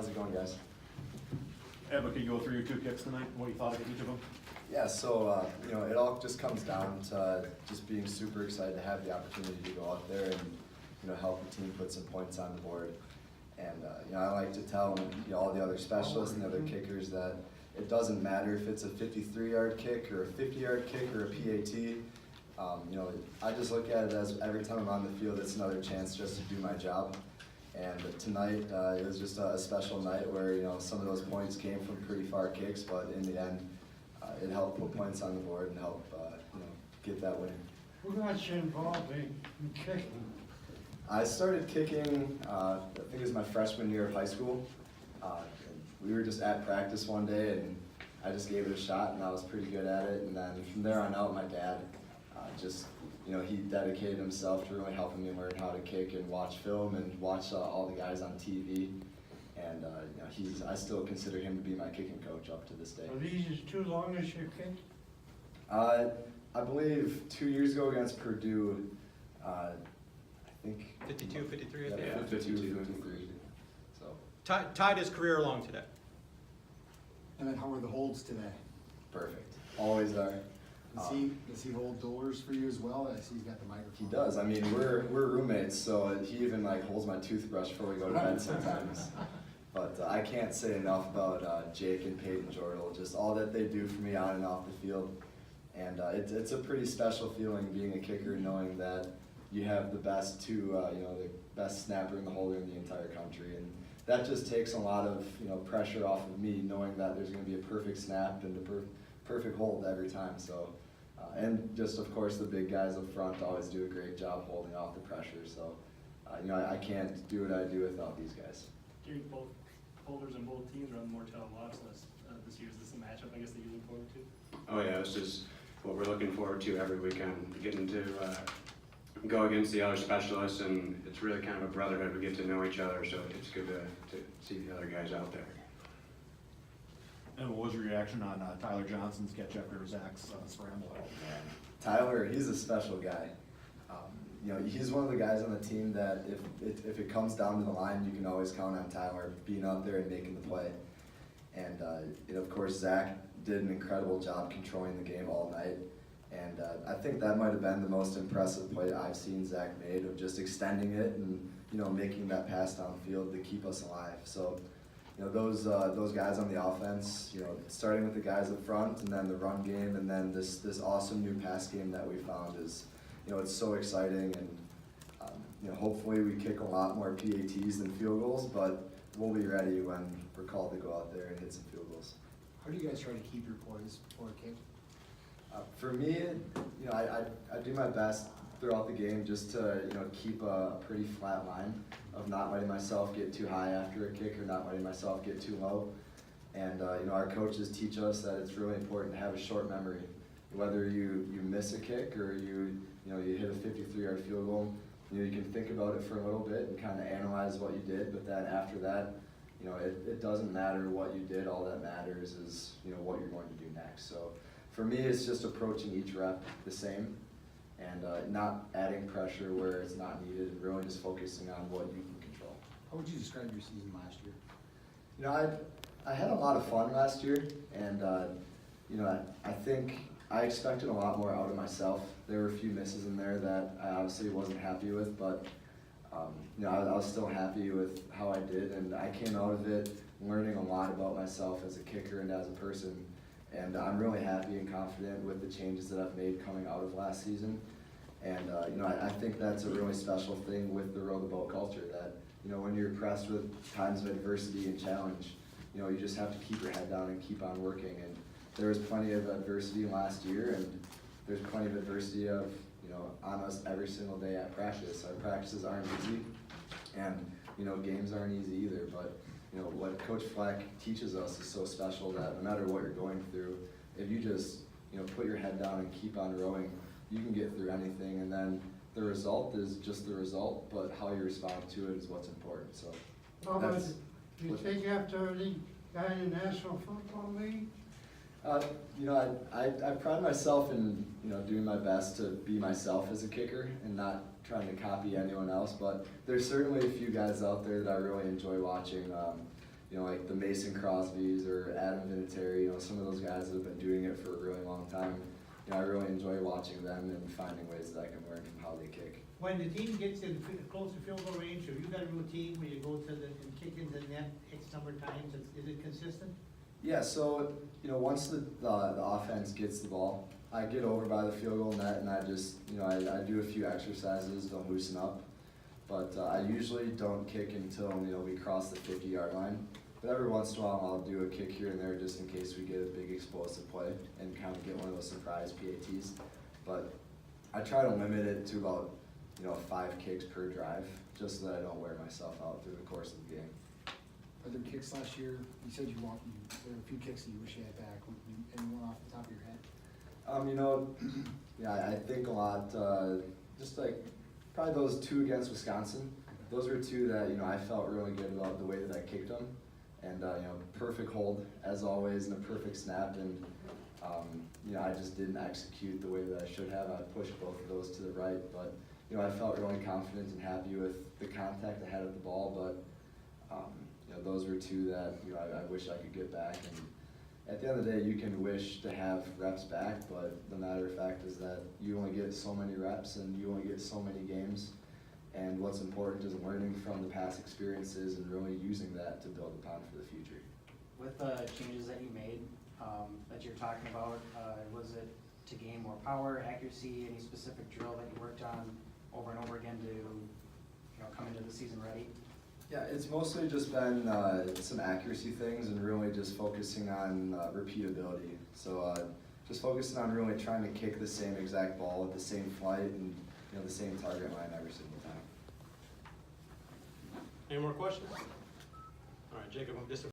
How's it going, guys? Emmit, can you go through your 2 kicks tonight, what you thought of each of them? Yeah, so, it all just comes down to just being super excited to have the opportunity to go out there and, help the team put some points on the board. And, I like to tell all the other specialists and the other kickers that it doesn't matter if it's a 53-yard kick or a 50-yard kick or a PAT. I just look at it as every time I'm on the field, it's another chance just to do my job. And tonight, it was just a special night where, some of those points came from pretty far kicks, but in the end, it helped put points on the board and help, get that win. Who got you involved in kicking? I started kicking, I think it was my freshman year of high school. We were just at practice one day and I just gave it a shot and I was pretty good at it. And then from there on out, my dad he dedicated himself to really helping me learn how to kick and watch film and watch all the guys on TV. And I still consider him to be my kicking coach up to this day. Are these his 2 longest you kicked? I believe 2 years ago against Purdue, I think 52, 53, I think. yeah, 52, 53. So Tied his career along today. And then how were the holds today? perfect, always are. Does he hold doors for you as well? I see he's got the microphone. He does. I mean, we're roommates, so he even holds my toothbrush before we go to bed sometimes. But I can't say enough about Jake and Peyton Jordal, just all that they do for me on and off the field. And it's a pretty special feeling being a kicker, knowing that you have the best the best snapper and the holder in the entire country. And that just takes a lot of pressure off of me, knowing that there's going to be a perfect snap and a perfect hold every time. So, and just of course the big guys up front always do a great job holding off the pressure. So, I can't do what I do without these guys. During both holders and both teams are on the Mortel watch list this year. Is this a matchup, I guess, that you look forward to? Oh yeah, this is what we're looking forward to every weekend, getting to go against the other specialists, and it's really kind of a brotherhood. We get to know each other, so it's good to see the other guys out there. And what was your reaction on Tyler Johnson's catch after Zach's scramble? Tyler, he's a special guy. He's one of the guys on the team that if it comes down to the line, you can always count on Tyler being out there and making the play. And of course, Zach did an incredible job controlling the game all night. And I think that might have been the most impressive play I've seen Zach made, of just extending it and making that pass downfield to keep us alive. So those guys on the offense, starting with the guys up front and then the run game and then this awesome new pass game that we found is, it's so exciting. And hopefully we kick a lot more PATs than field goals, but we'll be ready when we're called to go out there and hit some field goals. How do you guys try to keep your poise before a kick? For me, I do my best throughout the game just to keep a pretty flat line of not letting myself get too high after a kick or not letting myself get too low. And our coaches teach us that it's really important to have a short memory. Whether you miss a kick or you hit a 53-yard field goal, you can think about it for a little bit and kind of analyze what you did. But then after that, it doesn't matter what you did. All that matters is what you're going to do next. So for me, it's just approaching each rep the same and not adding pressure where it's not needed, and really just focusing on what you can control. How would you describe your season last year? I had a lot of fun last year, and I think I expected a lot more out of myself. There were a few misses in there that I obviously wasn't happy with, but I was still happy with how I did, and I came out of it learning a lot about myself as a kicker and as a person. And I'm really happy and confident with the changes that I've made coming out of last season. And I think that's a really special thing with the row the boat culture, that when you're pressed with times of adversity and challenge, you just have to keep your head down and keep on working. And there was plenty of adversity last year, and there's plenty of adversity on us every single day at practice. Our practices aren't easy, and games aren't easy either. But what Coach Fleck teaches us is so special that no matter what you're going through, if you just put your head down and keep on rowing, you can get through anything. And then the result is just the result, but how you respond to it is what's important. So How about, do you take after the guy in the National Football League? I pride myself in doing my best to be myself as a kicker and not trying to copy anyone else. But there's certainly a few guys out there that I really enjoy watching. you know, like the Mason Crosbys or Adam Vinatieri, you know, some of those guys that have been doing it for a really long time. You know, I really enjoy watching them and finding ways that I can learn from how they kick. When the team gets in close to field goal range, have you got a routine where you go to the, and kick into the net X number of times? Is it consistent? Yeah, so, you know, once the offense gets the ball, I get over by the field goal net and I just, you know, I do a few exercises to loosen up. But I usually don't kick until, you know, we cross the 50-yard line. But every once in a while I'll do a kick here and there just in case we get a big explosive play and kind of get one of those surprise PATs. But I try to limit it to about, you know, 5 kicks per drive, just so that I don't wear myself out through the course of the game. Are there kicks last year? You said there were a few kicks that you wish you had back. Anyone off the top of your head? You know, yeah, I think a lot, just like probably those 2 against Wisconsin. Those were 2 that, you know, I felt really good about the way that I kicked them. And, you know, perfect hold as always and a perfect snap. And, you know, I just didn't execute the way that I should have. I pushed both of those to the right. But, you know, I felt really confident and happy with the contact I had with the ball. But, you know, those were 2 that, you know, I wish I could get back. And at the end of the day, you can wish to have reps back, but the matter of fact is that you only get so many reps and you only get so many games. And what's important is learning from the past experiences and really using that to build upon for the future. With the changes that you made, that you're talking about, was it to gain more power, accuracy, any specific drill that you worked on over and over again to, you know, come into the season ready? Yeah, it's mostly just been some accuracy things and really just focusing on repeatability. So just focusing on really trying to kick the same exact ball with the same flight and, you know, the same target line every single time. Any more questions? All right, Jacob, I'm just